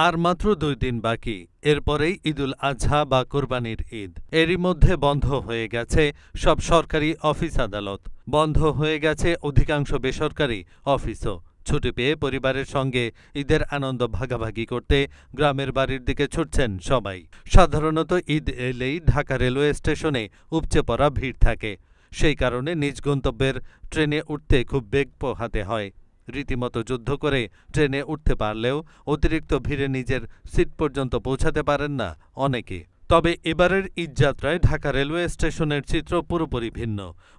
আর মাত্র ২ দিন বাকি, এরপরেই ঈদুল আজহা বা কোরবানির ঈদ। এরই মধ্যে বন্ধ হয়ে গেছে সব সরকারি অফিস আদালত, বন্ধ হয়ে গেছে অধিকাংশ বেসরকারি অফিসও। ছুটি পেয়ে পরিবারের সঙ্গে ঈদের আনন্দ ভাগাভাগি করতে গ্রামের বাড়ির দিকে ছুটছেন সবাই। সাধারণত ঈদ এলেই ঢাকা রেলওয়ে স্টেশনে উপচে পড়া ভিড় থাকে, সেই কারণে নিজ গন্তব্যের ট্রেনে উঠতে খুব বেগ পোহাতে হয়। রীতিমতো যুদ্ধ করে ট্রেনে উঠতে পারলেও অতিরিক্ত ভিড়ে নিজের সিট পর্যন্ত পৌঁছাতে পারেন না অনেকে। তবে এবারের ঈদযাত্রায় ঢাকা রেলওয়ে স্টেশনের চিত্র পুরোপুরি ভিন্ন।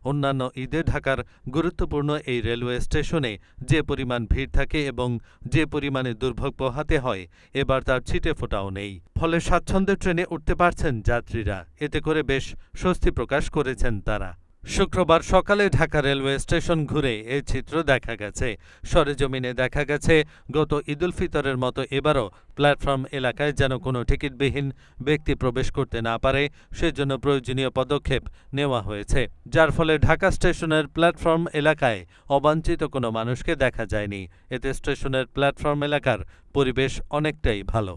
অন্যান্য ঈদে ঢাকার গুরুত্বপূর্ণ এই রেলওয়ে স্টেশনে যে পরিমাণ ভিড় থাকে এবং যে পরিমাণে দুর্ভোগ পোহাতে হয়, এবার তার ছিটেফোঁটাও নেই। ফলে স্বাচ্ছন্দ্যে ট্রেনে উঠতে পারছেন যাত্রীরা, এতে করে বেশ স্বস্তি প্রকাশ করেছেন তারা। শুক্রবার সকালে ঢাকা রেলওয়ে স্টেশন ঘুরে এই চিত্র দেখা গেছে। সরেজমিনে দেখা গেছে গত ঈদুল ফিতরের মতো এবারও প্ল্যাটফর্ম এলাকায় যেন কোনো টিকিটবিহীন ব্যক্তি প্রবেশ করতে না পারে, সেজন্য প্রয়োজনীয় পদক্ষেপ নেওয়া হয়েছে, যার ফলে ঢাকা স্টেশনের প্ল্যাটফর্ম এলাকায় অবাঞ্ছিত কোনো মানুষকে দেখা যায়নি। এতে স্টেশনের প্ল্যাটফর্ম এলাকার পরিবেশ অনেকটাই ভালো।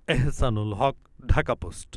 এহসানুল হক, ঢাকা পোস্ট।